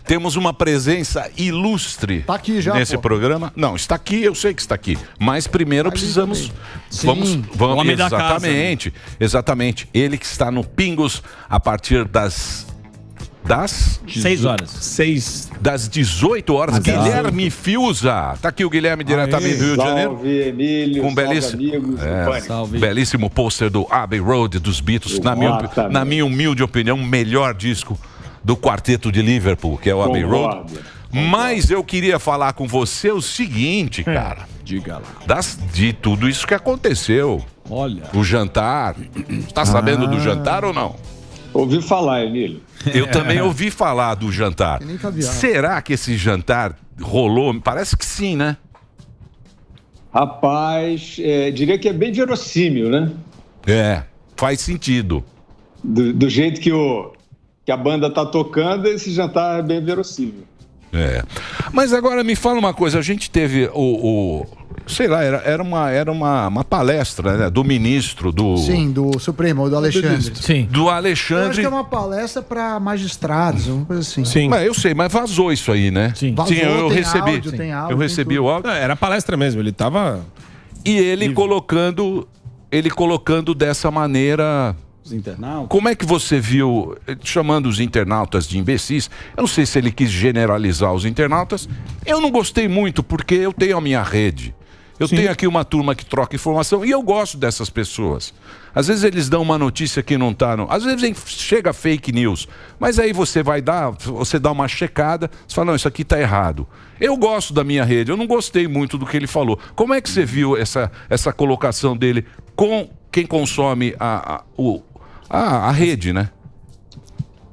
Temos uma presença ilustre nesse programa. Não, está aqui, eu sei que está aqui. Mas primeiro precisamos... Vamos exatamente, exatamente. Ele que está no Pingos a partir das 6 horas. Das 18 horas. Guilherme Fiuza. Está aqui o Guilherme diretamente do Rio de Janeiro. Salve, Emílio. Com belíssimo pôster do Abbey Road dos Beatles. Na minha humilde opinião, o melhor disco do quarteto de Liverpool, que é o Abbey Road. Mas eu queria falar com você o seguinte, cara. Diga lá. De tudo isso que aconteceu. Olha. O jantar. Está sabendo do jantar ou não? Ouvi falar, Emílio. Eu também ouvi falar do jantar. Será que esse jantar rolou? Parece que sim, né? Rapaz, diria que é bem verossímil, né? Faz sentido. Do jeito que a banda tá tocando, esse jantar é bem verossímil. Mas agora me fala uma coisa, a gente teve sei lá, era uma palestra, né, do ministro do... Sim, do Supremo, do Alexandre. Sim. Do Alexandre. Eu acho que é uma palestra para magistrados, uma coisa assim. Sim. Mas eu sei, mas vazou isso aí, né? Sim. Vazou, eu recebi. Áudio, tem áudio, eu recebi o áudio. Era palestra mesmo, ele tava... E ele colocando dessa maneira... Os internautas. Como é que você viu, chamando os internautas de imbecis? Eu não sei se ele quis generalizar os internautas. Eu não gostei muito, porque eu tenho a minha rede. Eu tenho aqui uma turma que troca informação e eu gosto dessas pessoas. Às vezes eles dão uma notícia que não está... Às vezes chega fake news, mas aí você dá uma checada, você fala, não, isso aqui está errado. Eu gosto da minha rede, eu não gostei muito do que ele falou. Como é que você viu essa colocação dele com quem consome a rede, né?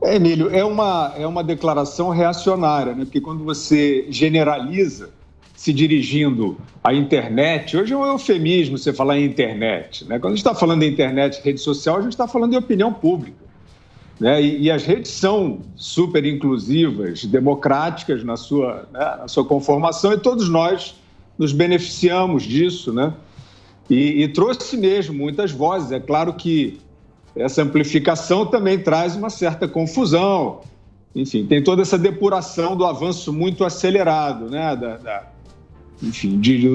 Emílio, é uma declaração reacionária, né? Porque quando você generaliza, se dirigindo à internet, hoje é um eufemismo você falar em internet, né? Quando a gente está falando de internet, rede social, a gente está falando de opinião pública, né? E as redes são super inclusivas, democráticas na sua conformação, e todos nós nos beneficiamos disso, né? E trouxe mesmo muitas vozes. É claro que essa amplificação também traz uma certa confusão. Enfim, tem toda essa depuração do avanço muito acelerado, né? Do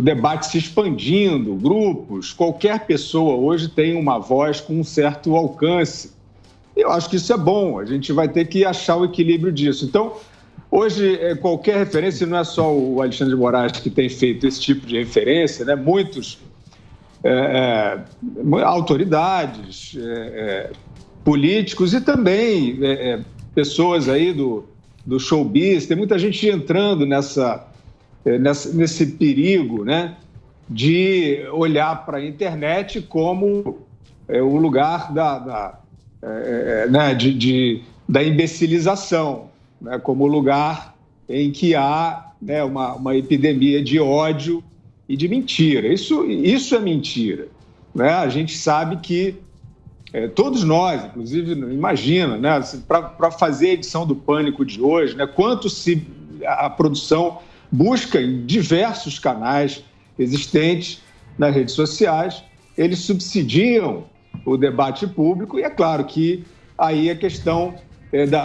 debate se expandindo, grupos. Qualquer pessoa hoje tem uma voz com um certo alcance. Eu acho que isso é bom, a gente vai ter que achar o equilíbrio disso. Então, hoje, qualquer referência, não é só o Alexandre de Moraes que tem feito esse tipo de referência, né? Muitos autoridades, políticos e também pessoas aí do showbiz, tem muita gente entrando nesse perigo, né, de olhar para a internet como o lugar da imbecilização, né, como o lugar em que há, né, uma epidemia de ódio e de mentira. Isso é mentira, né? A gente sabe que todos nós, inclusive, imagina, né, para fazer a edição do Pânico de hoje, né, quanto a produção busca em diversos canais existentes nas redes sociais, eles subsidiam o debate público, e é claro que aí a questão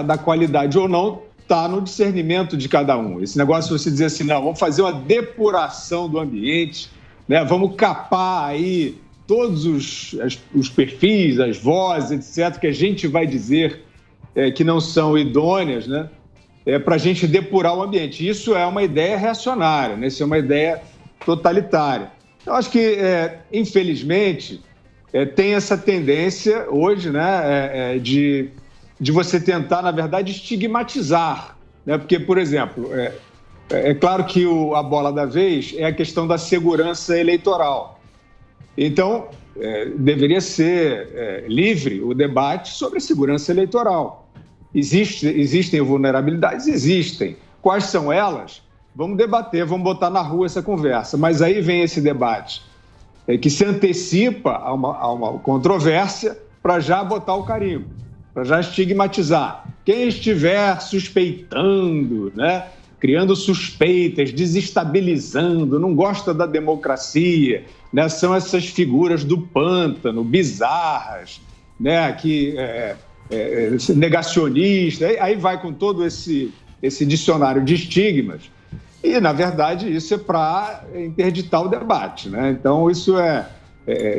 da qualidade ou não está no discernimento de cada um. Esse negócio de você dizer assim, não, vamos fazer uma depuração do ambiente, né, vamos capar aí todos os perfis, as vozes, etc., que a gente vai dizer que não são idôneas, né, para a gente depurar o ambiente. Isso é uma ideia reacionária, né? Isso é uma ideia totalitária. Eu acho que, infelizmente, tem essa tendência hoje, né, de você tentar, na verdade, estigmatizar, né? Porque, por exemplo, é claro que a bola da vez é a questão da segurança eleitoral. Então, deveria ser livre o debate sobre a segurança eleitoral. Existem vulnerabilidades? Existem. Quais são elas? Vamos debater, vamos botar na rua essa conversa. Mas aí vem esse debate que se antecipa a uma controvérsia para já botar o carimbo, para já estigmatizar. Quem estiver suspeitando, né, criando suspeitas, desestabilizando, não gosta da democracia, né, são essas figuras do pântano, bizarras, né, que negacionista, aí vai com todo esse esse dicionário de estigmas. E, na verdade, isso é para interditar o debate, né? Então, isso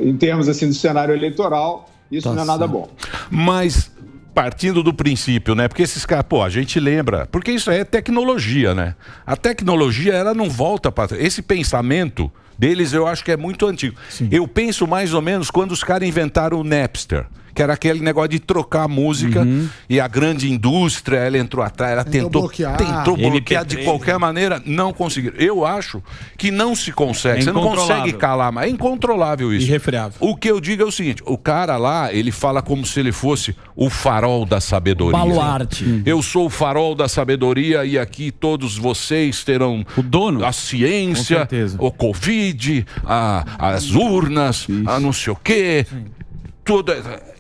em termos assim, do cenário eleitoral, isso não é nada bom. Mas, partindo do princípio, né? Porque esses caras, a gente lembra, porque isso é tecnologia, né? A tecnologia, ela não volta para... Esse pensamento deles, eu acho que é muito antigo. Sim. Eu penso mais ou menos quando os caras inventaram o Napster, que era aquele negócio de trocar a música, e a grande indústria, ela entrou atrás, ela tentou bloquear de qualquer maneira, não conseguiram. Eu acho que não se consegue, você não consegue calar, mas é incontrolável isso. Irrefreável. O que eu digo é o seguinte, o cara lá, ele fala como se ele fosse o farol da sabedoria. Baluarte. Eu sou o farol da sabedoria e aqui todos vocês terão o dono, a ciência, o Covid, as urnas, a não sei o quê, tudo.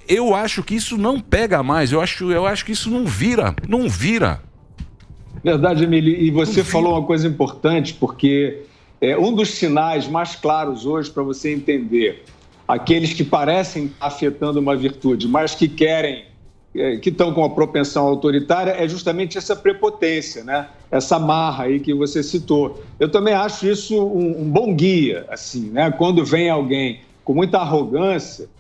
Eu acho que isso não pega mais, eu acho que isso não vira. Verdade, Emílio, e você falou uma coisa importante, porque um dos sinais mais claros hoje para você entender aqueles que parecem afetando uma virtude, mas que querem, que estão com a propensão autoritária, é justamente essa prepotência, né? Essa marra aí que você citou. Eu também acho isso um bom guia, assim, né? Quando vem alguém com muita arrogância,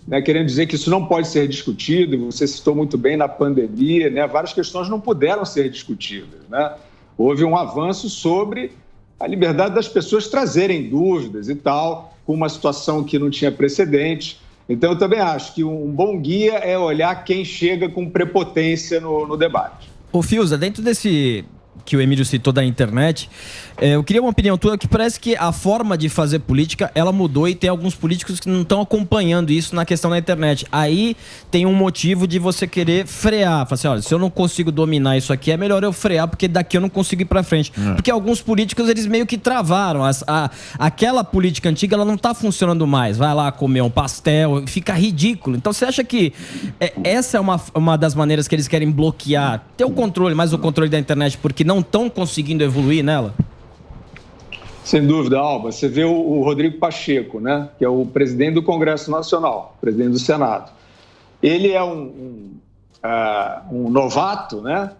né, querendo dizer que isso não pode ser discutido, você citou muito bem na pandemia, né, várias questões não puderam ser discutidas, né? Houve um avanço sobre a liberdade das pessoas trazerem dúvidas e tal, com uma situação que não tinha precedente. Então, eu também acho que um bom guia é olhar quem chega com prepotência no debate. Ô, Fiuza, dentro desse que o Emílio citou da internet, eu queria uma opinião tua, que parece que a forma de fazer política, ela mudou e tem alguns políticos que não estão acompanhando isso na questão da internet. Aí tem um motivo de você querer frear. Fala assim, olha, se eu não consigo dominar isso aqui, é melhor eu frear, porque daqui eu não consigo ir pra frente. Porque alguns políticos, eles meio que travaram. Aquela política antiga, ela não tá funcionando mais. Vai lá comer um pastel, fica ridículo. Então você acha que essa é uma das maneiras que eles querem bloquear, ter o controle, mais o controle da internet, porque não estão conseguindo evoluir nela? Sem dúvida, Alba. Você vê o Rodrigo Pacheco, né, que é o presidente do Congresso Nacional, presidente do Senado. Ele é um novato, né,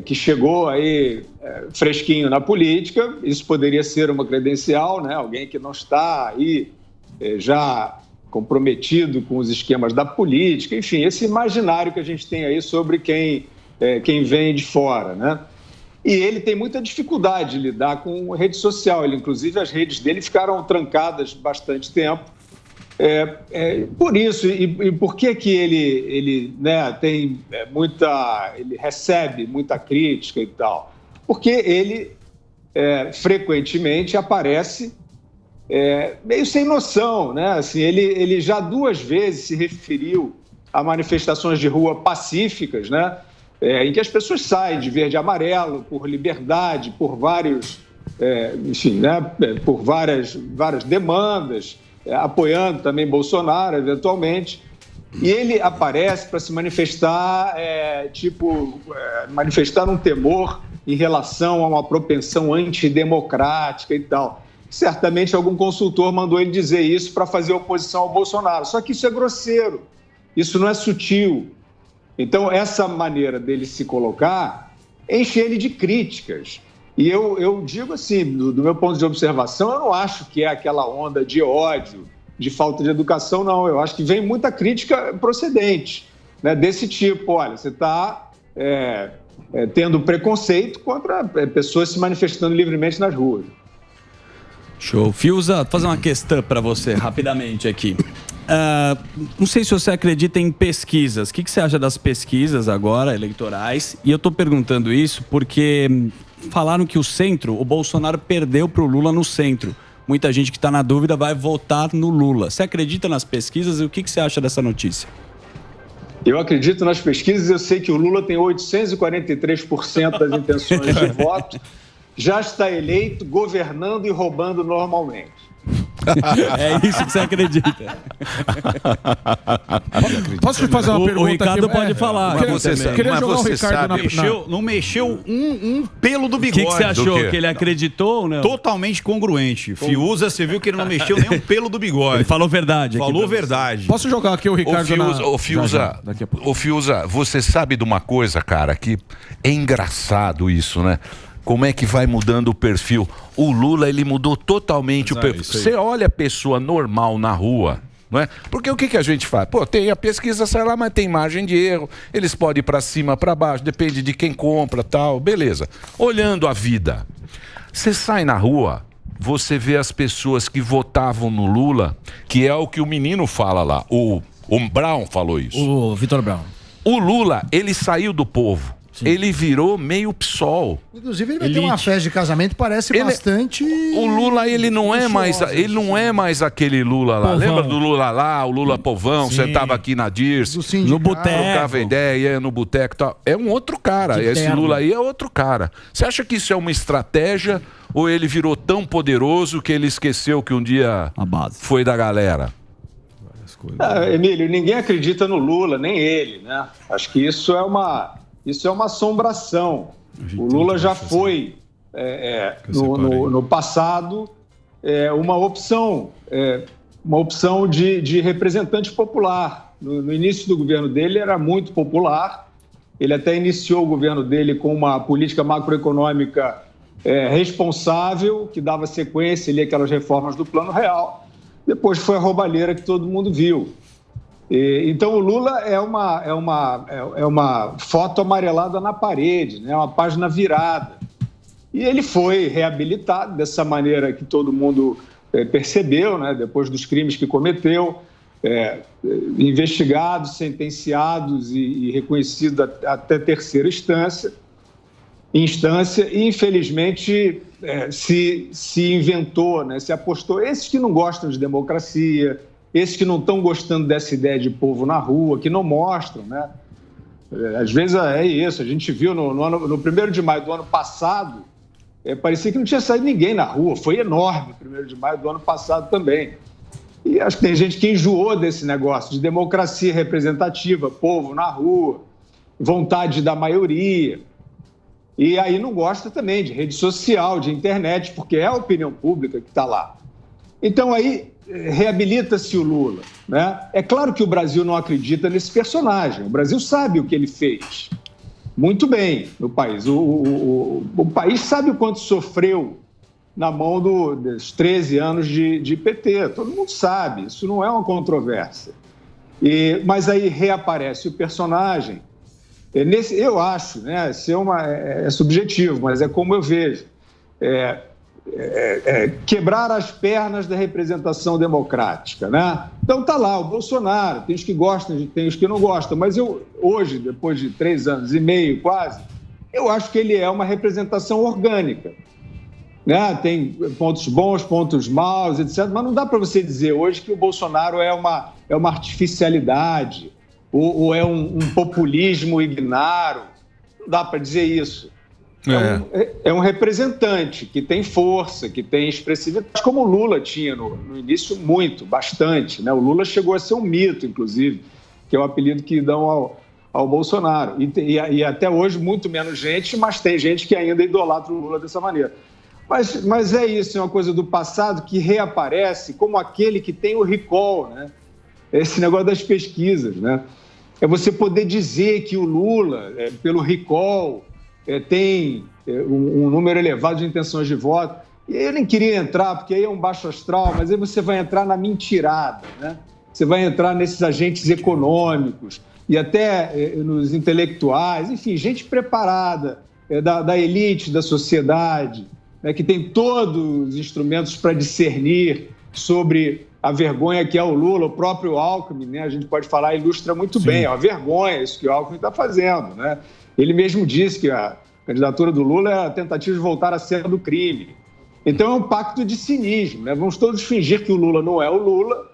que chegou aí fresquinho na política. Isso poderia ser uma credencial, né, alguém que não está aí já comprometido com os esquemas da política. Enfim, esse imaginário que a gente tem aí sobre quem vem de fora, né? E ele tem muita dificuldade de lidar com rede social. Inclusive, as redes dele ficaram trancadas bastante tempo. Por isso, e por que ele né, tem ele recebe muita crítica e tal? Porque ele frequentemente aparece meio sem noção, né? Assim, ele já 2 vezes se referiu a manifestações de rua pacíficas, né? Em que as pessoas saem de verde e amarelo por liberdade, por vários, enfim, né, por várias demandas, apoiando também Bolsonaro, eventualmente. E ele aparece para se manifestar, manifestar um temor em relação a uma propensão antidemocrática e tal. Certamente algum consultor mandou ele dizer isso para fazer oposição ao Bolsonaro. Só que isso é grosseiro, isso não é sutil. Então, essa maneira dele se colocar enche ele de críticas. E eu digo assim, do meu ponto de observação, eu não acho que é aquela onda de ódio, de falta de educação, não. Eu acho que vem muita crítica procedente, né, desse tipo. Olha, você está tendo preconceito contra pessoas se manifestando livremente nas ruas. Show. Fiuza, vou fazer uma questão para você, rapidamente aqui. Não sei se você acredita em pesquisas. O que você acha das pesquisas agora, eleitorais? E eu estou perguntando isso porque falaram que o Bolsonaro perdeu para o Lula no centro. Muita gente que está na dúvida vai votar no Lula. Você acredita nas pesquisas e o que você acha dessa notícia? Eu acredito nas pesquisas. Eu sei que o Lula tem 843% das intenções de voto. Já está eleito, governando e roubando normalmente. É isso que você acredita. Posso te fazer uma pergunta? O Ricardo aqui? pode falar. Mas você queria mas jogar o você Ricardo sabe, Não mexeu um pelo do O bigode. que você achou? quê? Que ele acreditou ou não? Totalmente congruente. Fiuza, você viu que ele não mexeu nem um pelo do bigode. Ele falou verdade. aqui Falou pra você. verdade. Posso jogar aqui o Ricardo Ô Fiuza, você sabe de uma coisa, cara, que é engraçado isso, né? Como é que vai mudando o perfil? O Lula, ele mudou totalmente o perfil. Você olha a pessoa normal na rua, não é? Porque o que a gente faz? Pô, tem a pesquisa, sai lá, mas tem margem de erro. Eles podem ir para cima, para baixo, depende de quem compra, tal, beleza. Olhando a vida. Você sai na rua, você vê as pessoas que votavam no Lula, que é o que o menino fala lá. O Brown falou isso. O Vitor Brown. O Lula, ele saiu do povo. Sim. Ele virou meio PSOL. Inclusive, ele vai ter uma festa de casamento, parece bastante... O Lula, ele não é mais aquele Lula lá. Povão. Lembra do Lula lá, o Lula povão, sentava aqui na Dirce, no boteco, trocava ideia, ia no boteco e tal. É um outro cara. Esse Lula aí é outro cara. Você acha que isso é uma estratégia ou ele virou tão poderoso que ele esqueceu que um dia foi da galera? Emílio, ninguém acredita no Lula, nem ele, né? Acho que isso é uma assombração. O Lula já foi, no passado, uma opção de representante popular. No início do governo dele era muito popular. Ele até iniciou o governo dele com uma política macroeconômica responsável, que dava sequência ali àquelas reformas do Plano Real. Depois foi a roubalheira que todo mundo viu. Então o Lula é uma foto amarelada na parede, né? Uma página virada. E ele foi reabilitado dessa maneira que todo mundo percebeu, né? Depois dos crimes que cometeu, investigados, sentenciados e reconhecido até terceira instância. E infelizmente se inventou, né? Se apostou. Esses que não gostam de democracia, esses que não estão gostando dessa ideia de povo na rua, que não mostram, né? Às vezes é isso. A gente viu no 1º de maio do ano passado, parecia que não tinha saído ninguém na rua. Foi enorme o 1º de maio do ano passado também. E acho que tem gente que enjoou desse negócio de democracia representativa, povo na rua, vontade da maioria. E aí não gosta também de rede social, de internet, porque é a opinião pública que está lá. Então aí reabilita-se o Lula, né? É claro que o Brasil não acredita nesse personagem. O Brasil sabe o que ele fez muito bem no país. O país sabe o quanto sofreu na mão dos 13 anos de PT. Todo mundo sabe, isso não é uma controvérsia. Mas aí reaparece o personagem. Eu acho, né? É subjetivo, mas é como eu vejo. Quebrar as pernas da representação democrática, né? Então tá lá o Bolsonaro, tem os que gostam, tem os que não gostam, mas eu hoje, depois de 3 anos e meio quase, eu acho que ele é uma representação orgânica, né? Tem pontos bons, pontos maus, etc. Mas não dá para você dizer hoje que o Bolsonaro é uma artificialidade ou é um populismo ignaro. Não dá para dizer isso. É um representante que tem força, que tem expressividade, como o Lula tinha no início bastante, né? O Lula chegou a ser um mito, inclusive, que é o apelido que dão ao Bolsonaro. E até hoje muito menos gente, mas tem gente que ainda idolatra o Lula dessa maneira. Mas é isso, é uma coisa do passado que reaparece como aquele que tem o recall, né? Esse negócio das pesquisas, né? É você poder dizer que o Lula, pelo recall, tem um número elevado de intenções de voto. E eu nem queria entrar, porque aí é um baixo astral, mas aí você vai entrar na mentirada, né? Você vai entrar nesses agentes econômicos e até nos intelectuais, enfim, gente preparada, da elite, da sociedade, né, que tem todos os instrumentos para discernir sobre a vergonha que é o Lula. O próprio Alckmin, né, a gente pode falar, ilustra muito bem, é uma vergonha isso que o Alckmin está fazendo, né? Ele mesmo disse que a candidatura do Lula é a tentativa de voltar à cena do crime. Então é um pacto de cinismo, né? Vamos todos fingir que o Lula não é o Lula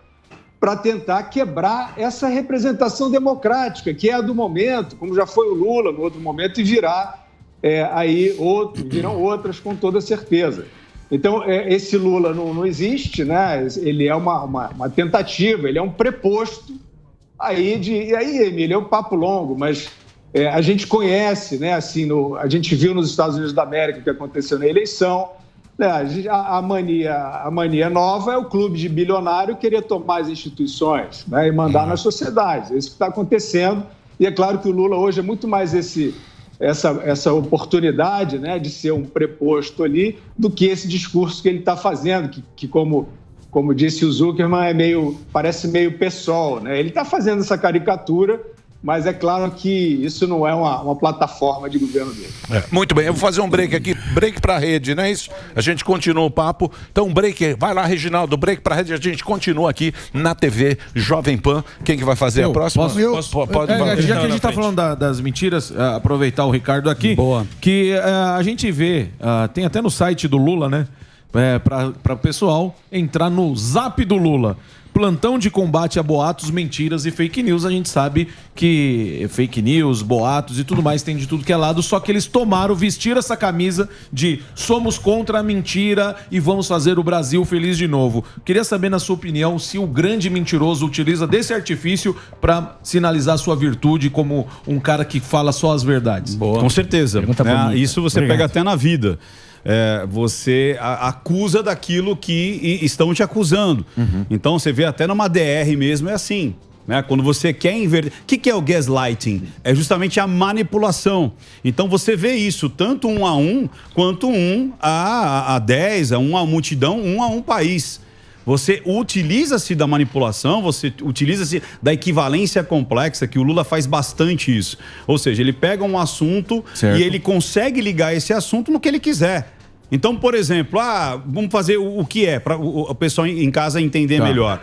para tentar quebrar essa representação democrática, que é a do momento, como já foi o Lula no outro momento, e virão outras com toda certeza. Então, esse Lula não existe, né? Ele é uma tentativa, ele é um preposto. Aí, Emílio, é um papo longo, mas a gente conhece, né? Assim, a gente viu nos Estados Unidos da América o que aconteceu na eleição. Né? A mania nova é o clube de bilionário querer tomar as instituições, né? E mandar nas sociedades. É isso que está acontecendo. E é claro que o Lula hoje é muito mais essa oportunidade, né, de ser um preposto ali do que esse discurso que ele está fazendo, que como disse o Zuckerman, parece meio PSOL, né? Ele está fazendo essa caricatura, mas é claro que isso não é uma plataforma de governo dele. Muito bem, eu vou fazer um break aqui, break para a rede, não é isso? A gente continua o papo. Então, break, vai lá, Reginaldo, break para a rede, a gente continua aqui na TV Jovem Pan. Quem que vai fazer a próxima? Pode já que a gente está falando das mentiras, aproveitar o Ricardo aqui, Boa. Que a gente vê, tem até no site do Lula, né? Para o pessoal entrar no Zap do Lula. Plantão de combate a boatos, mentiras e fake news. A gente sabe que fake news, boatos e tudo mais tem de tudo que é lado, só que eles vestiram essa camisa de somos contra a mentira e vamos fazer o Brasil feliz de novo. Queria saber, na sua opinião, se o grande mentiroso utiliza desse artifício para sinalizar sua virtude como um cara que fala só as verdades. Boa. Com certeza. Isso você pega até na vida. Você acusa daquilo que estão te acusando. Então, você vê até numa DR mesmo, é assim. Né? Quando você quer inverter... O que é o gaslighting? É justamente a manipulação. Então, você vê isso tanto 1 a 1, quanto 1 a 10, a 1 a multidão, 1 a um país. Você utiliza-se da manipulação, você utiliza-se da equivalência complexa, que o Lula faz bastante isso. Ou seja, ele pega um assunto e ele consegue ligar esse assunto no que ele quiser. Então, por exemplo, vamos fazer o que é, para o pessoal em casa entender melhor.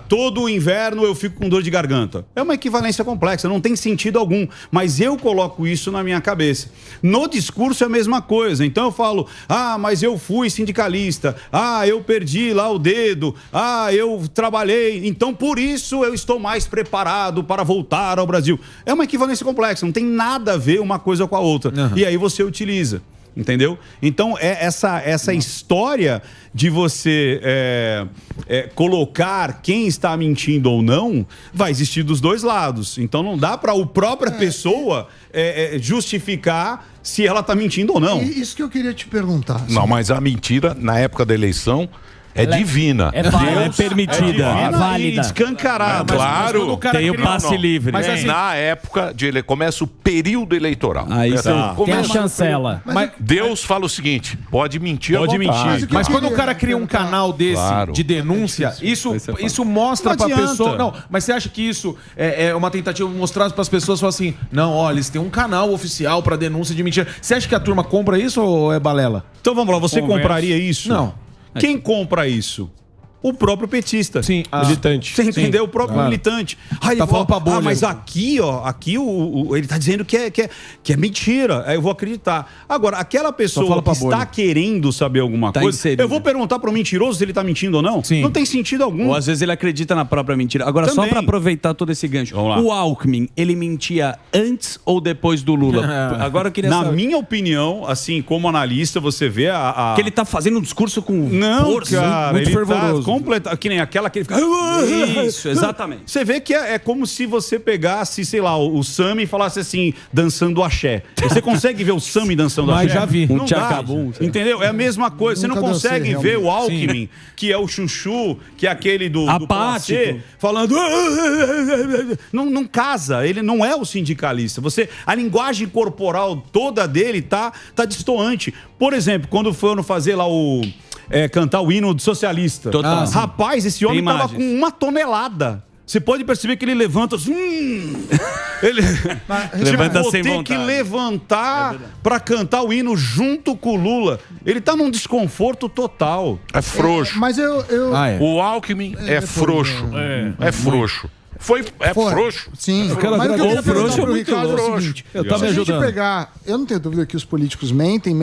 Todo inverno eu fico com dor de garganta. É uma equivalência complexa, não tem sentido algum, mas eu coloco isso na minha cabeça. No discurso é a mesma coisa, então eu falo, mas eu fui sindicalista, eu perdi lá o dedo, eu trabalhei, então por isso eu estou mais preparado para voltar ao Brasil. É uma equivalência complexa, não tem nada a ver uma coisa com a outra. E aí você utiliza. Entendeu? Então, essa história de você colocar quem está mentindo ou não, vai existir dos dois lados. Então, não dá para a própria pessoa justificar se ela está mentindo ou não. Isso que eu queria te perguntar. Não, mas a mentira, na época da eleição, é divina. É permitida, é válida. Escancarada. Claro. Tem o passe livre. Mas assim, na época começa o período eleitoral. Aí tem a chancela. Mas Deus fala o seguinte, pode mentir. Mas quando o cara cria um canal desse de denúncia, isso mostra para a pessoa... Não, mas você acha que isso é uma tentativa de mostrar para as pessoas assim, não, olha, eles têm um canal oficial para denúncia de mentira. Você acha que a turma compra isso ou é balela? Então vamos lá, você compraria isso? Não. Quem compra isso? O próprio petista. Sim, militante. Você entendeu? O próprio militante. Tá falando pra bolha. Mas aqui ele tá dizendo que é mentira. Aí eu vou acreditar. Agora, aquela pessoa que está querendo saber alguma coisa, inserido. Eu vou perguntar pro mentiroso se ele tá mentindo ou não? Sim. Não tem sentido algum. Ou às vezes ele acredita na própria mentira. Agora, só para aproveitar todo esse gancho. O Alckmin, ele mentia antes ou depois do Lula? Agora eu queria saber. Na minha opinião, assim, como analista, você vê que ele tá fazendo um discurso com força, cara, muito fervoroso. Que nem aquela que ele fica... Isso, exatamente. Você vê que é como se você pegasse, sei lá, o Sami e falasse assim, dançando axé. Você consegue ver o Sami dançando axé? Mas já vi. Não dá, entendeu? É a mesma coisa. Você não consegue ver o Alckmin, que é o Chuchu, que é aquele do PAC, falando... Não casa. Ele não é o sindicalista. A linguagem corporal toda dele tá distoante. Por exemplo, quando foram fazer lá cantar o hino socialista. Rapaz, esse homem tava com 1 tonelada. Você pode perceber que ele levanta assim... Ele levanta sem tem vontade. que levantar para cantar o hino junto com o Lula. Ele tá num desconforto total. É frouxo. Mas O Alckmin é frouxo. É frouxo. É frouxo? Sim. Mas o que eu queria perguntar pro Ricardo é o seguinte. Se a gente pegar... Eu não tenho dúvida que os políticos mentem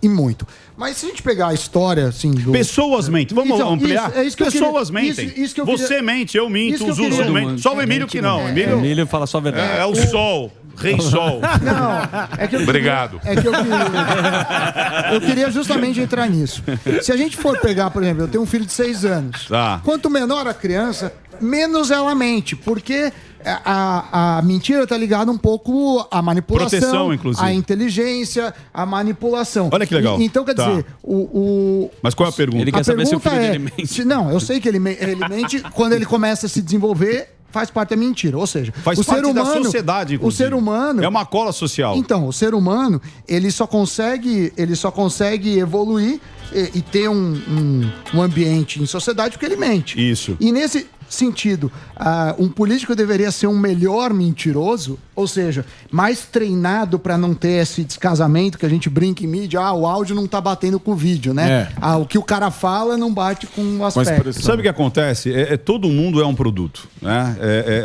e muito. Mas se a gente pegar a história, assim... Pessoas mentem. Vamos ampliar? Pessoas mentem. Você mente, eu minto, os outros mentem. Só o Emílio que não. Emílio fala só a verdade. É o sol. Rei Sol. Não, é que Obrigado. Eu queria justamente entrar nisso. Se a gente for pegar, por exemplo, eu tenho um filho de 6 anos. Tá. Quanto menor a criança, menos ela mente, porque a mentira está ligada um pouco à manipulação, Proteção, inclusive. à inteligência, à manipulação. Olha que legal. Então, quer Tá. dizer, Mas qual é a pergunta? Ele quer saber se o filho dele mente. Não, eu sei que ele mente quando ele começa a se desenvolver. Faz parte da mentira, ou seja, Faz o parte ser humano, da sociedade, o inclusive. ser humano É uma cola social. Então, o ser humano ele só consegue evoluir e ter um ambiente em sociedade porque ele mente. Isso. E nesse sentido, um político deveria ser um melhor mentiroso, ou seja, mais treinado para não ter esse descasamento que a gente brinca em mídia, o áudio não tá batendo com o vídeo, né? O que o cara fala não bate com o aspecto. Sabe o que acontece? Todo mundo é um produto, né?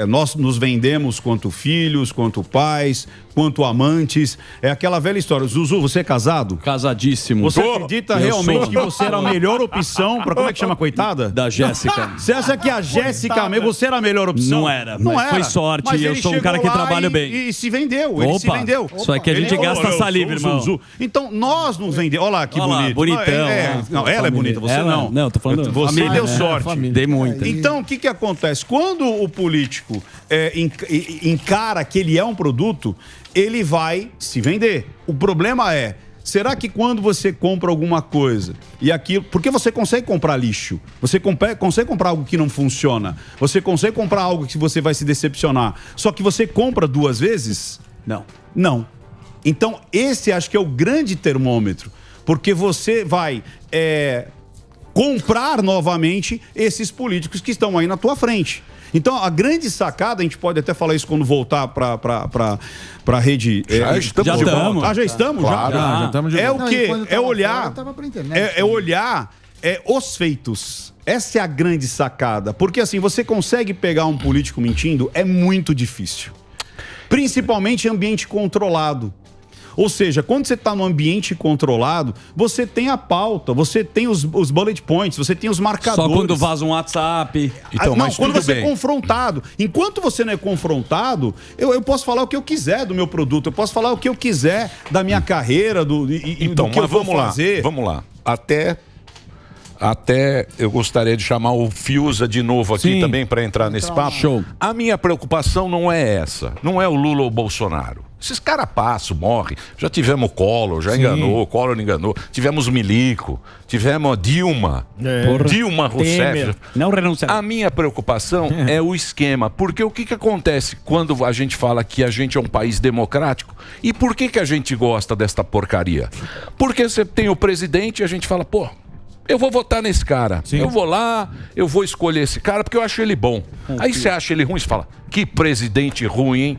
Nós nos vendemos quanto filhos, quanto pais, quanto amantes. É aquela velha história. Zuzu, você é casado? Casadíssimo. Você acredita Eu realmente sou. que você era a melhor opção para como é que chama a coitada? Da Jéssica. Você acha que a Jéssica, você era a melhor opção? Não era, Não mas era. foi sorte, Mas eu ele sou um cara chegou que lá trabalha bem. E se vendeu, ele se vendeu. Só que a gente Ele gasta falou, saliva, eu sou o irmão. Zuzu. Então, nós nos vendemos. Olha lá, que Olha lá, bonito. bonitão. Não, ela é bonita, você Ela- não. Não, tô falando Você família, deu né? sorte. Família. Dei muita. Então, o que acontece? Quando o político encara que ele é um produto, ele vai se vender. O problema é, será que quando você compra alguma coisa e aquilo... Porque você consegue comprar lixo, você consegue comprar algo que não funciona, você consegue comprar algo que você vai se decepcionar, só que você compra 2 vezes? Não. Não. Então, esse acho que é o grande termômetro, porque você vai comprar novamente esses políticos que estão aí na tua frente. Então, a grande sacada, a gente pode até falar isso quando voltar para a rede. Já estamos de volta. Ah, já estamos? Claro. Já estamos de É volta. o quê? Quando eu É tava olhar. fora, eu tava pra internet. É olhar os feitos. Essa é a grande sacada. Porque assim, você consegue pegar um político mentindo, é muito difícil. Principalmente em ambiente controlado. Ou seja, quando você está num ambiente controlado, você tem a pauta, você tem os bullet points, você tem os marcadores. Só quando vaza um WhatsApp. Então, não, mas quando tudo você bem. é confrontado. Enquanto você não é confrontado, eu posso falar o que eu quiser do meu produto, eu posso falar o que eu quiser da minha carreira, do que eu vou fazer. Vamos lá. Até eu gostaria de chamar o Fiuza de novo aqui Sim. também para entrar nesse papo. Show. A minha preocupação não é essa. Não é o Lula ou o Bolsonaro. Esses caras passam, morrem. Já tivemos o Collor, já enganou, o Collor enganou. Tivemos o Milico, tivemos a Dilma. Dilma Rousseff. Não renunciar. A minha preocupação é o esquema. Porque o que acontece quando a gente fala que a gente é um país democrático? E por que a gente gosta desta porcaria? Porque você tem o presidente e a gente fala, pô, eu vou votar nesse cara. Eu vou lá, eu vou escolher esse cara porque eu acho ele bom. Aí você acha ele ruim, você fala, que presidente ruim, hein?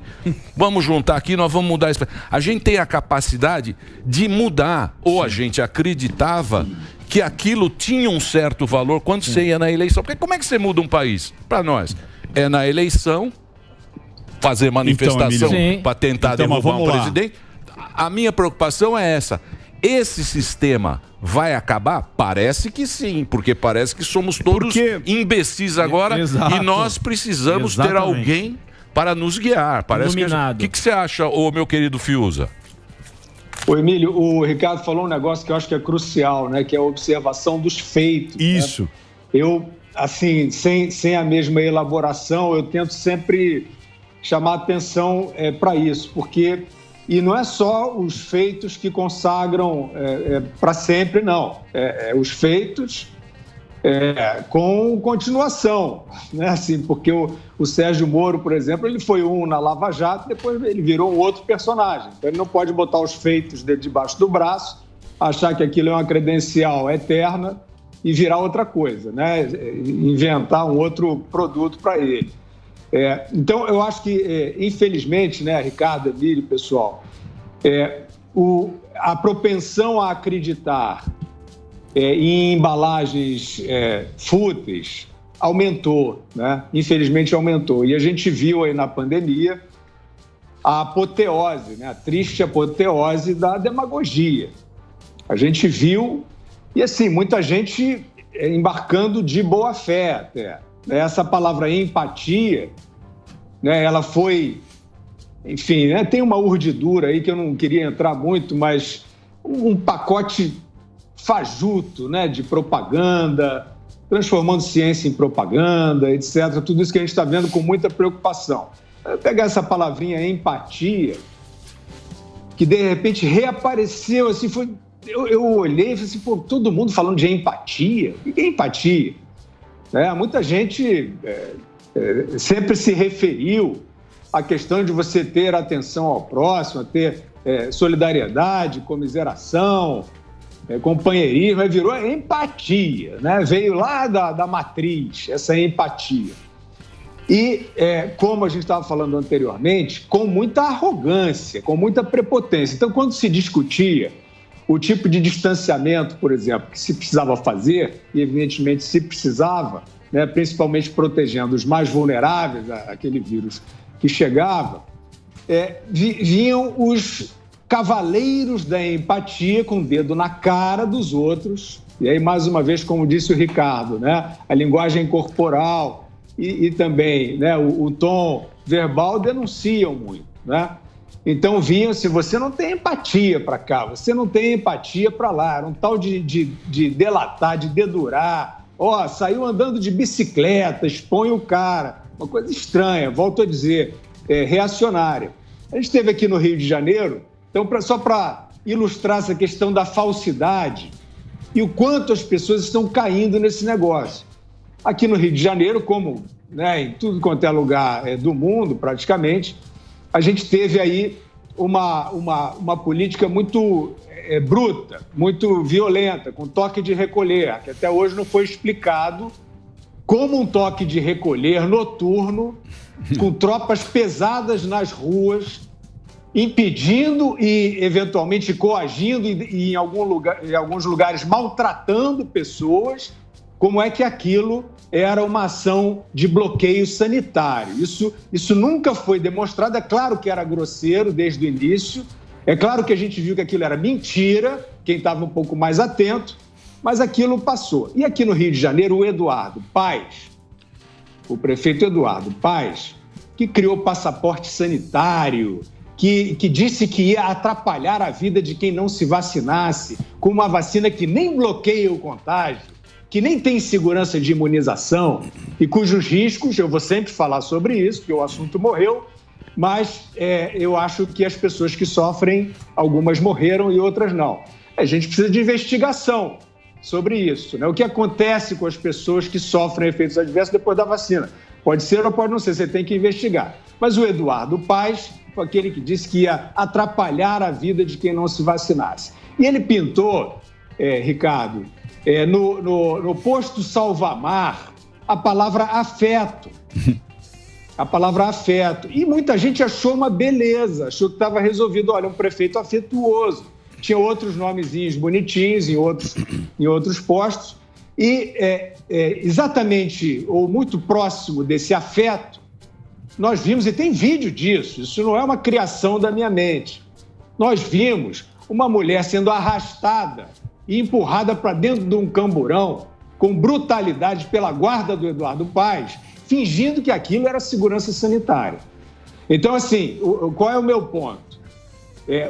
Vamos juntar aqui, nós vamos mudar isso. A gente tem a capacidade de mudar. Ou a gente acreditava que aquilo tinha um certo valor quando você ia na eleição. Porque como é que você muda um país? Para nós, é na eleição, fazer manifestação para tentar derrubar um presidente. A minha preocupação é essa. Esse sistema vai acabar? Parece que sim, porque parece que somos todos imbecis agora. Exato. E nós precisamos ter Exatamente. alguém para nos guiar. Parece que o que você acha, ô meu querido Fiuza? Ô, Emílio, o Ricardo falou um negócio que eu acho que é crucial, né? Que é a observação dos feitos. Isso. Né? Eu, assim, sem a mesma elaboração, eu tento sempre chamar atenção para isso, porque... E não é só os feitos que consagram para sempre, não. Os feitos com continuação, né? Assim, porque o Sérgio Moro, por exemplo, ele foi na Lava Jato, depois ele virou um outro personagem. Então ele não pode botar os feitos dele debaixo do braço, achar que aquilo é uma credencial eterna e virar outra coisa, né? Inventar um outro produto para ele. Então, eu acho que, infelizmente, né, Ricardo, Emílio, pessoal, a propensão a acreditar em embalagens fúteis aumentou, né? Infelizmente aumentou. E a gente viu aí na pandemia a apoteose, né? A triste apoteose da demagogia. A gente viu, e assim, muita gente embarcando de boa fé até. Essa palavra empatia, né, ela foi enfim, né, tem uma urdidura aí que eu não queria entrar muito, mas um pacote fajuto, né, de propaganda, transformando ciência em propaganda, etc. Tudo isso que a gente está vendo com muita preocupação. Eu pegar essa palavrinha empatia, que de repente reapareceu, assim, eu olhei e falei assim, pô, todo mundo falando de empatia? O que é empatia? Muita gente sempre se referiu à questão de você ter atenção ao próximo, ter solidariedade, comiseração, companheirismo, virou empatia, né? Veio lá da matriz, essa empatia. E, como a gente estava falando anteriormente, com muita arrogância, com muita prepotência. Então, quando se discutia o tipo de distanciamento, por exemplo, que se precisava fazer, e evidentemente se precisava, né, principalmente protegendo os mais vulneráveis àquele vírus que chegava, vinham os cavaleiros da empatia com o dedo na cara dos outros. E aí, mais uma vez, como disse o Ricardo, né, a linguagem corporal e também, né, o tom verbal denunciam muito, né? Então vinham assim, você não tem empatia para cá, você não tem empatia para lá. Era um tal de delatar, de dedurar. Saiu andando de bicicleta, expõe o cara. Uma coisa estranha, volto a dizer, reacionária. A gente esteve aqui no Rio de Janeiro, então só para ilustrar essa questão da falsidade e o quanto as pessoas estão caindo nesse negócio. Aqui no Rio de Janeiro, como, né, em tudo quanto é lugar do mundo, praticamente, a gente teve aí uma política muito bruta, muito violenta, com toque de recolher, que até hoje não foi explicado como um toque de recolher noturno, com tropas pesadas nas ruas, impedindo e, eventualmente, coagindo e em alguns lugares maltratando pessoas, como é que aquilo era uma ação de bloqueio sanitário. Isso nunca foi demonstrado. É claro que era grosseiro desde o início, é claro que a gente viu que aquilo era mentira, quem estava um pouco mais atento, mas aquilo passou. E aqui no Rio de Janeiro, o Eduardo Paes, o prefeito Eduardo Paes, que criou passaporte sanitário, que disse que ia atrapalhar a vida de quem não se vacinasse, com uma vacina que nem bloqueia o contágio, que nem tem segurança de imunização e cujos riscos, eu vou sempre falar sobre isso, porque o assunto morreu, mas eu acho que as pessoas que sofrem, algumas morreram e outras não. A gente precisa de investigação sobre isso, né? O que acontece com as pessoas que sofrem efeitos adversos depois da vacina? Pode ser ou pode não ser, você tem que investigar. Mas o Eduardo Paes foi aquele que disse que ia atrapalhar a vida de quem não se vacinasse. E ele pintou, Ricardo, no posto Salvamar, a palavra afeto. A palavra afeto. E muita gente achou uma beleza, achou que estava resolvido. Olha, um prefeito afetuoso. Tinha outros nomezinhos bonitinhos em outros postos. E exatamente, ou muito próximo desse afeto, nós vimos, e tem vídeo disso, isso não é uma criação da minha mente. Nós vimos uma mulher sendo arrastada e empurrada para dentro de um camburão com brutalidade pela guarda do Eduardo Paes, fingindo que aquilo era segurança sanitária. Então, assim, qual é o meu ponto?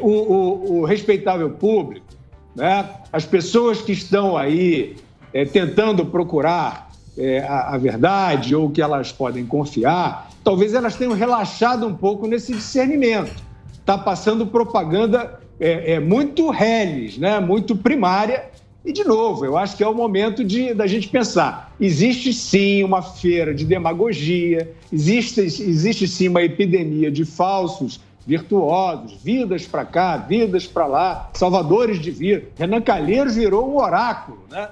O respeitável público, né, as pessoas que estão aí tentando procurar a verdade ou que elas podem confiar, talvez elas tenham relaxado um pouco nesse discernimento. Está passando propaganda muito reles, né? Muito primária. E, de novo, eu acho que é o momento da gente pensar. Existe, sim, uma feira de demagogia, existe sim, uma epidemia de falsos virtuosos, vidas para cá, vidas para lá, salvadores de vida. Renan Calheiros virou um oráculo, né?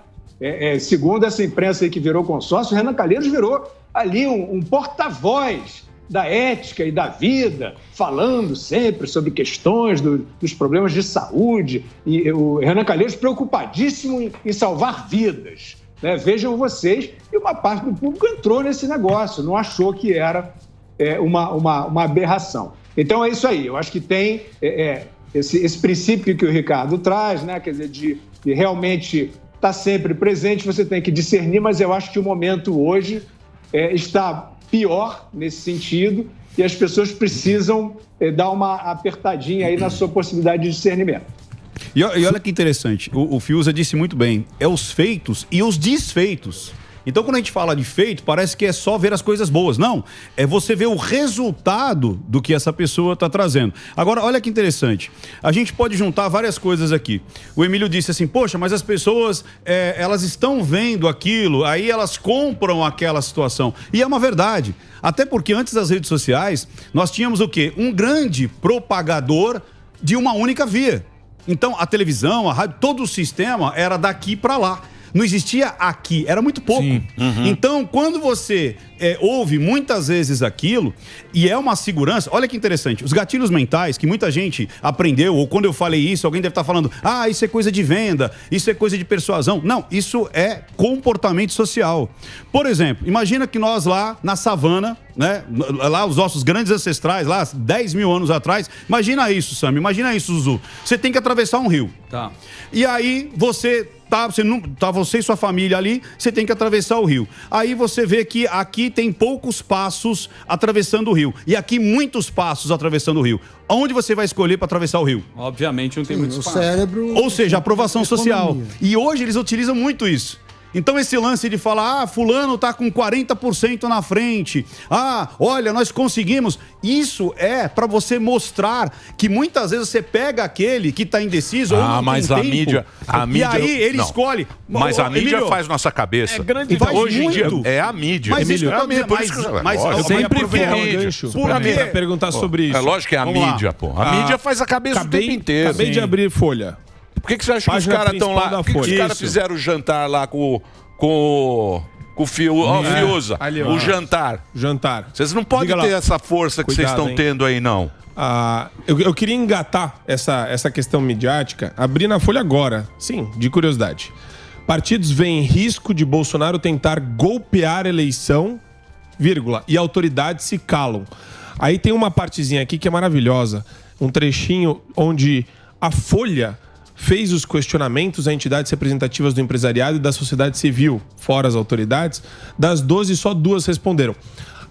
Segundo essa imprensa aí que virou consórcio, Renan Calheiros virou ali um porta-voz da ética e da vida, falando sempre sobre questões dos problemas de saúde. E o Renan Calheiros preocupadíssimo em salvar vidas, né? Vejam vocês, e uma parte do público entrou nesse negócio, não achou que era uma aberração. Então é isso aí, eu acho que tem esse princípio que o Ricardo traz, né? Quer dizer, de realmente estar sempre presente, você tem que discernir, mas eu acho que o momento hoje está pior nesse sentido e as pessoas precisam dar uma apertadinha aí na sua possibilidade de discernimento. E olha que interessante, o Fiuza disse muito bem, é os feitos e os desfeitos. Então, quando a gente fala de feito, parece que é só ver as coisas boas. Não, é você ver o resultado do que essa pessoa está trazendo. Agora, olha que interessante. A gente pode juntar várias coisas aqui. O Emílio disse assim, poxa, mas as pessoas, elas estão vendo aquilo, aí elas compram aquela situação. E é uma verdade. Até porque antes das redes sociais, nós tínhamos o quê? Um grande propagador de uma única via. Então, a televisão, a rádio, todo o sistema era daqui para lá. Não existia aqui, era muito pouco. Então, quando você ouve muitas vezes aquilo, e é uma segurança, olha que interessante, os gatilhos mentais que muita gente aprendeu, ou quando eu falei isso, alguém deve estar falando, isso é coisa de venda, isso é coisa de persuasão. Não, isso é comportamento social. Por exemplo, imagina que nós lá na savana, né, lá os nossos grandes ancestrais, lá 10 mil anos atrás, imagina isso, Sam, imagina isso, Zuzu. Você tem que atravessar um rio. Tá. E aí você e sua família ali, você tem que atravessar o rio. Aí você vê que aqui tem poucos passos atravessando o rio. E aqui muitos passos atravessando o rio. Onde você vai escolher para atravessar o rio? Obviamente não tem muito espaço. Cérebro... Ou seja, aprovação social. E hoje eles utilizam muito isso. Então esse lance de falar, fulano tá com 40% na frente, olha, nós conseguimos, isso é para você mostrar que muitas vezes você pega aquele que tá indeciso ou não mas tem a tempo, mídia e aí ele não. escolhe. Mas a mídia faz nossa cabeça. É grande então, faz hoje em dia muito. é a mídia. Mas Emílio, isso é por isso que eu sempre vi vou gancho para perguntar sobre isso. É lógico que é a Vamos lá. mídia, pô. A mídia faz a cabeça o tempo inteiro. Acabei de abrir Folha. Por que você acha que os caras estão lá? Por que os caras fizeram o jantar lá com o Fiuza? Ali, o jantar. Vocês não podem ter essa força que vocês estão tendo aí, não. Eu queria engatar essa questão midiática, abrir na Folha agora, sim, de curiosidade. Partidos veem risco de Bolsonaro tentar golpear a eleição, vírgula, e autoridades se calam. Aí tem uma partezinha aqui que é maravilhosa, um trechinho onde a Folha fez os questionamentos a entidades representativas do empresariado e da sociedade civil, fora as autoridades. Das 12, só 2 responderam.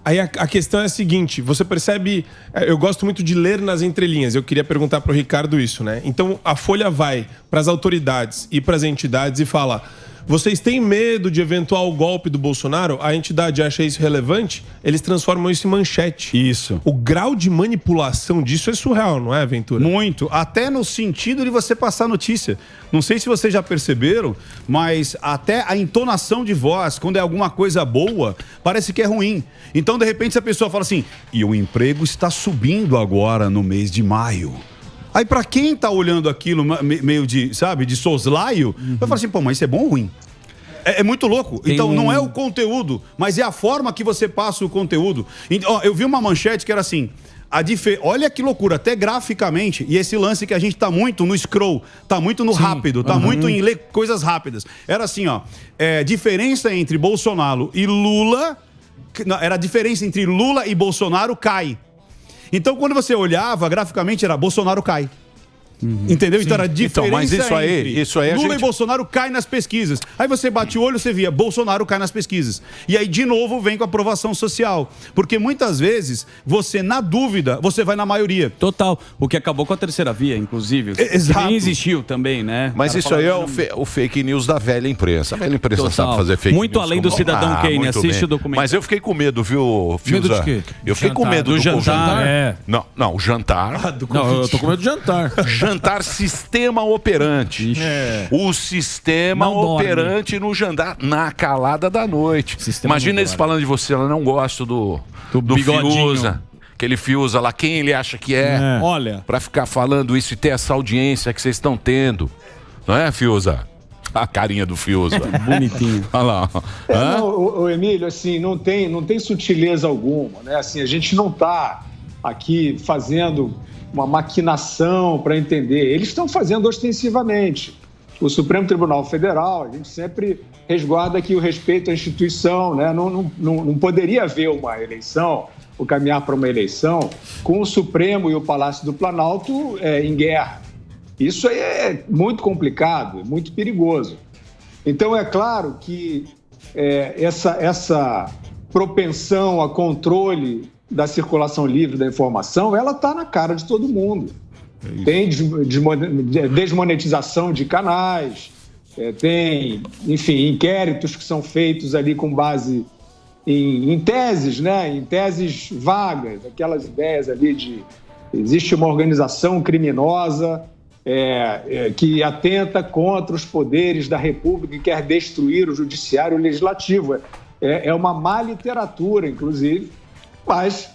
Aí a questão é a seguinte, você percebe... Eu gosto muito de ler nas entrelinhas, eu queria perguntar para o Ricardo isso, né? Então, a Folha vai para as autoridades e para as entidades e fala... Vocês têm medo de eventual golpe do Bolsonaro? A entidade acha isso relevante? Eles transformam isso em manchete. Isso. O grau de manipulação disso é surreal, não é, Ventura? Muito. Até no sentido de você passar notícia. Não sei se vocês já perceberam, mas até a entonação de voz, quando é alguma coisa boa, parece que é ruim. Então, de repente, se a pessoa fala assim, e o emprego está subindo agora no mês de maio. Aí, pra quem tá olhando aquilo meio de, sabe, de soslaio, vai falar assim, pô, mas isso é bom ou ruim? É muito louco. Então, não é o conteúdo, mas é a forma que você passa o conteúdo. Eu vi uma manchete que era assim, olha que loucura, até graficamente, e esse lance que a gente tá muito no scroll, tá muito no rápido, tá muito em ler coisas rápidas. Era assim, diferença entre Bolsonaro e Lula, era a diferença entre Lula e Bolsonaro cai. Então, quando você olhava, graficamente era Bolsonaro cai. Entendeu? Então era diferença mas isso aí Lula e Bolsonaro caem nas pesquisas. Aí você bate o olho, você via Bolsonaro cai nas pesquisas. E aí, de novo, vem com a aprovação social. Porque muitas vezes, você, na dúvida, você vai na maioria. Total. O que acabou com a terceira via, inclusive. Exato. Nem existiu também, né? Mas isso aí é o fake news da velha imprensa. A velha imprensa Total. sabe fazer fake muito news. Além do Cidadão Kane, muito assiste bem. o documentário. Mas eu fiquei com medo, viu, Fiuza? Medo de quê? Eu fiquei com medo do jantar. Não, o jantar. Não, eu tô com medo de jantar. Jantar sistema operante. O sistema Não dorme. operante no jantar, na calada da noite. Sistema Imagina não eles dorme. falando de você, ela não gosta do bigodinho. Fiuza. Aquele Fiuza lá, quem ele acha que é. Olha. Pra ficar falando isso e ter essa audiência que vocês estão tendo. Não é, Fiuza? A carinha do Fiuza. Bonitinho. Olha lá. O Emílio, assim, não tem sutileza alguma, né? Assim, a gente não está aqui fazendo uma maquinação para entender. Eles estão fazendo ostensivamente. O Supremo Tribunal Federal, a gente sempre resguarda aqui o respeito à instituição, né? Não poderia haver uma eleição, ou caminhar para uma eleição, com o Supremo e o Palácio do Planalto em guerra. Isso aí é muito complicado, muito perigoso. Então, é claro que essa propensão a controle da circulação livre da informação, ela está na cara de todo mundo. Tem desmonetização de canais, tem, enfim, inquéritos que são feitos ali com base em teses, né? Em teses vagas, aquelas ideias ali de existe uma organização criminosa que atenta contra os poderes da República e quer destruir o judiciário e o legislativo. É uma má literatura, inclusive, mas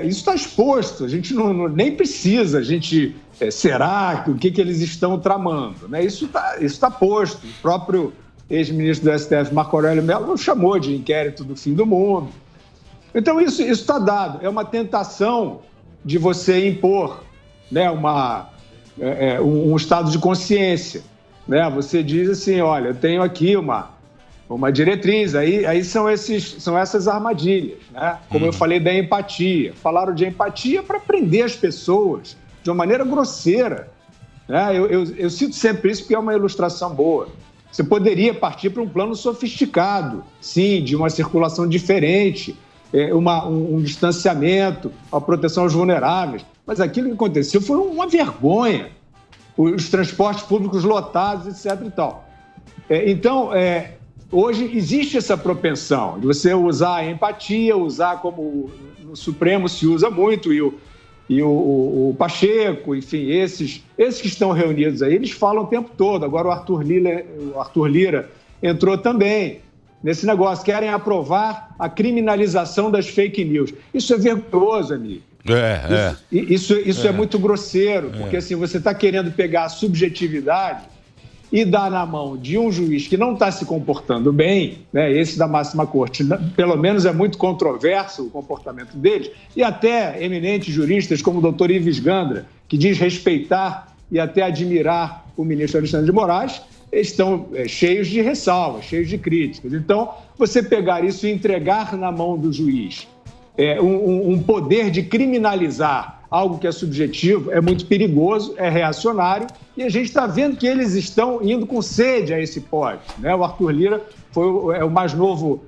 isso está exposto, a gente nem precisa, a gente, será o que eles estão tramando, né? Isso tá posto, o próprio ex-ministro do STF, Marco Aurélio Mello, chamou de inquérito do fim do mundo. Então isso está dado, é uma tentação de você impor, né, um estado de consciência, né? Você diz assim, olha, eu tenho aqui uma diretriz, aí são essas armadilhas, né? Como eu falei da empatia. Falaram de empatia para prender as pessoas de uma maneira grosseira, né? Eu cito sempre isso porque é uma ilustração boa. Você poderia partir para um plano sofisticado, sim, de uma circulação diferente, um distanciamento, a proteção aos vulneráveis, mas aquilo que aconteceu foi uma vergonha. Os transportes públicos lotados, etc. e tal. Então, hoje existe essa propensão de você usar a empatia, usar como no Supremo se usa muito, e o Pacheco, enfim, esses que estão reunidos aí, eles falam o tempo todo. Agora o Arthur Lira entrou também nesse negócio, querem aprovar a criminalização das fake news. Isso é vergonhoso, amigo. Isso é muito grosseiro, porque assim, você está querendo pegar a subjetividade e dar na mão de um juiz que não está se comportando bem, né? Esse da máxima corte, pelo menos é muito controverso o comportamento deles, e até eminentes juristas como o doutor Ives Gandra, que diz respeitar e até admirar o ministro Alexandre de Moraes, estão cheios de ressalvas, cheios de críticas. Então, você pegar isso e entregar na mão do juiz um poder de criminalizar algo que é subjetivo, é muito perigoso, é reacionário, e a gente está vendo que eles estão indo com sede a esse pote, né? O Arthur Lira é o mais novo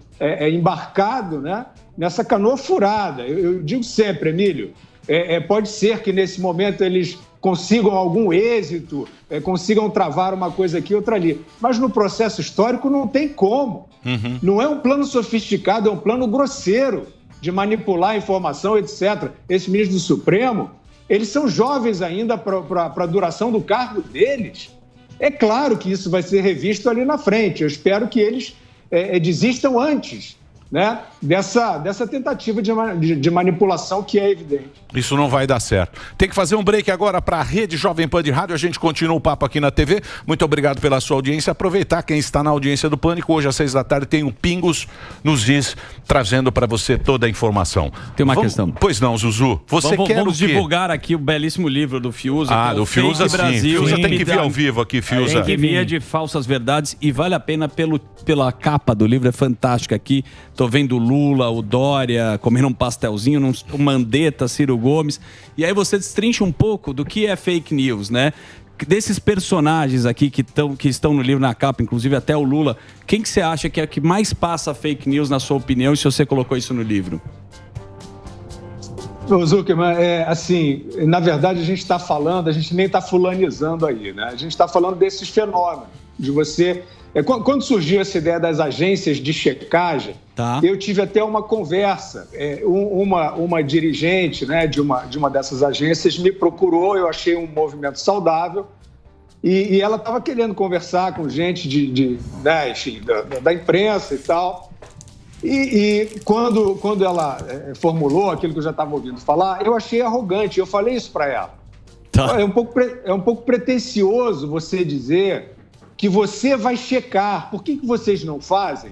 embarcado, né, nessa canoa furada. Eu digo sempre, Emílio, pode ser que nesse momento eles consigam algum êxito, consigam travar uma coisa aqui, outra ali, mas no processo histórico não tem como. Não é um plano sofisticado, é um plano grosseiro de manipular a informação, etc. Esse ministro do Supremo, eles são jovens ainda para a duração do cargo deles. É claro que isso vai ser revisto ali na frente. Eu espero que eles desistam antes, né, dessa tentativa de manipulação que é evidente. Isso não vai dar certo. Tem que fazer um break agora para a Rede Jovem Pan de Rádio. A gente continua o papo aqui na TV. Muito obrigado pela sua audiência. Aproveitar quem está na audiência do Pânico. Hoje às 6 da tarde tem o Pingos nos Is, trazendo para você toda a informação. Tem uma questão. Pois não, Zuzu. Vamos divulgar aqui o belíssimo livro do Fiuza. Do Fiuza, sim. Brasil, Fiuza tem que vir ao vivo aqui, Fiuza. Tem que vir de falsas verdades e vale a pena pela capa do livro. É fantástica aqui. Tô vendo o Lula, o Dória comendo um pastelzinho, o Mandetta, Ciro Gomes. E aí você destrincha um pouco do que é fake news, né? Desses personagens aqui que estão no livro, na capa, inclusive até o Lula, quem que você acha que é que mais passa fake news, na sua opinião, e se você colocou isso no livro? Zuckerman, assim, na verdade a gente está falando, a gente nem está fulanizando aí, né? A gente está falando desses fenômenos, de você... Quando surgiu essa ideia das agências de checagem, eu tive até uma conversa. Uma dirigente, né, de uma dessas agências me procurou, eu achei um movimento saudável, e ela estava querendo conversar com gente né, enfim, da imprensa e tal. E quando ela formulou aquilo que eu já estava ouvindo falar, eu achei arrogante, eu falei isso para ela. É um pouco pretensioso você dizer que você vai checar. Por que vocês não fazem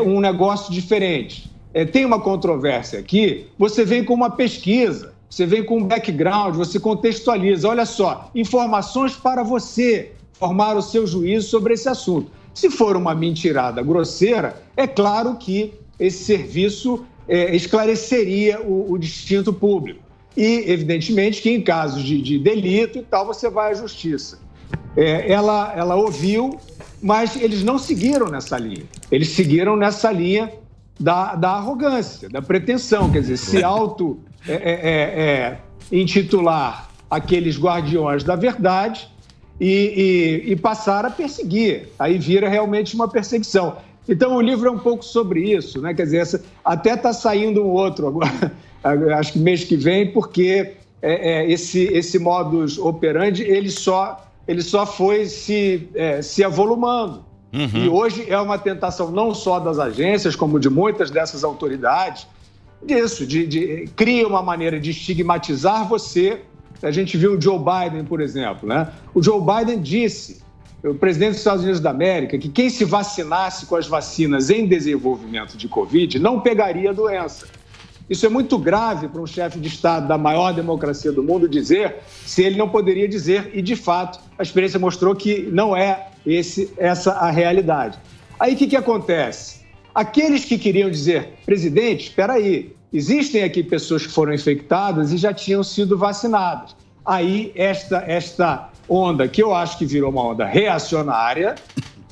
um negócio diferente? Tem uma controvérsia aqui, você vem com uma pesquisa, você vem com um background, você contextualiza. Olha só, informações para você formar o seu juízo sobre esse assunto. Se for uma mentirada grosseira, é claro que esse serviço esclareceria o distinto público. E, evidentemente, que em casos de delito e tal, você vai à justiça. Ela ouviu, mas eles não seguiram nessa linha. Eles seguiram nessa linha da arrogância, da pretensão, quer dizer, se intitular aqueles guardiões da verdade e passar a perseguir. Aí vira realmente uma perseguição. Então, o livro é um pouco sobre isso, né? Quer dizer, até está saindo um outro agora, acho que mês que vem, porque esse modus operandi, ele só foi se avolumando. E hoje é uma tentação não só das agências, como de muitas dessas autoridades, cria uma maneira de estigmatizar você. A gente viu o Joe Biden, por exemplo, né? O Joe Biden disse, o presidente dos Estados Unidos da América, que quem se vacinasse com as vacinas em desenvolvimento de Covid não pegaria a doença. Isso é muito grave para um chefe de Estado da maior democracia do mundo dizer, se ele não poderia dizer, e de fato a experiência mostrou que não é essa a realidade. Aí o que acontece? Aqueles que queriam dizer, presidente, espera aí, existem aqui pessoas que foram infectadas e já tinham sido vacinadas. Aí esta onda, que eu acho que virou uma onda reacionária,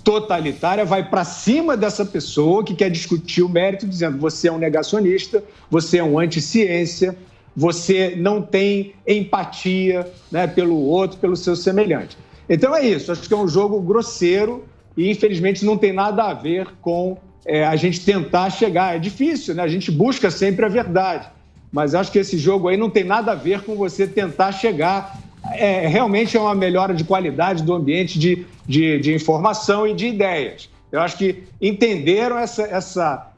totalitária, vai para cima dessa pessoa que quer discutir o mérito, dizendo você é um negacionista, você é um anti-ciência, você não tem empatia, né, pelo outro, pelo seu semelhante. Então é isso, acho que é um jogo grosseiro e infelizmente não tem nada a ver com a gente tentar chegar. É difícil, né? A gente busca sempre a verdade, mas acho que esse jogo aí não tem nada a ver com você tentar chegar. Realmente é uma melhora de qualidade do ambiente de informação e de ideias. Eu acho que entenderam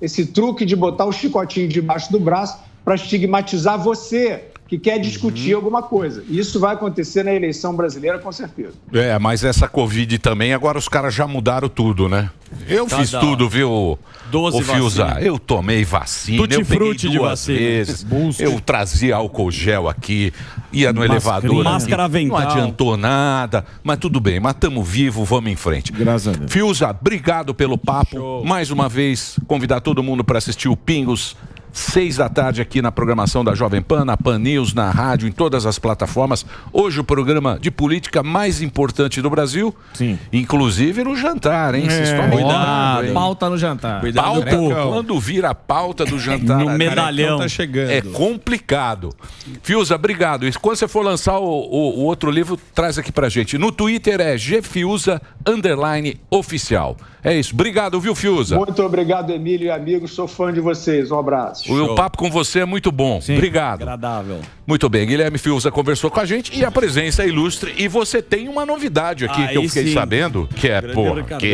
esse truque de botar o chicotinho debaixo do braço para estigmatizar você que quer discutir alguma coisa. Isso vai acontecer na eleição brasileira, com certeza. Mas essa Covid também, agora os caras já mudaram tudo, né? Eu fiz tudo, viu, 12 Fiuza? Eu tomei vacina, eu peguei 2 vezes, eu trazia álcool gel aqui, ia no elevador. Máscara avental. Não adiantou nada, mas tudo bem, mas estamos vivos, vamos em frente. Graças a Deus. Fiuza, obrigado pelo papo. Show. Mais uma vez, convidar todo mundo para assistir o Pingos, 6 da tarde aqui na programação da Jovem Pan, na Pan News, na rádio, em todas as plataformas. Hoje o programa de política mais importante do Brasil. Sim. Inclusive no jantar, hein? Vocês tomem Cuidado, hein? pauta no jantar. Cuidado, quando vira a pauta do jantar, no medalhão tá chegando. É complicado. Fiuza, obrigado. E quando você for lançar o outro livro, traz aqui pra gente. No Twitter é gfiuza_oficial. É isso. Obrigado, viu, Fiuza? Muito obrigado, Emílio e amigos. Sou fã de vocês. Um abraço. O papo com você é muito bom. Sim, obrigado. Agradável. Muito bem. Guilherme Fiuza conversou com a gente e a presença ilustre. E você tem uma novidade aqui que eu fiquei sabendo, que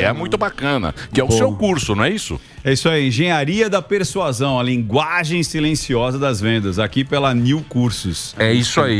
é muito bacana, que é o seu curso, não é isso? É isso aí. Engenharia da Persuasão, a linguagem silenciosa das vendas, aqui pela New Cursos. É isso aí.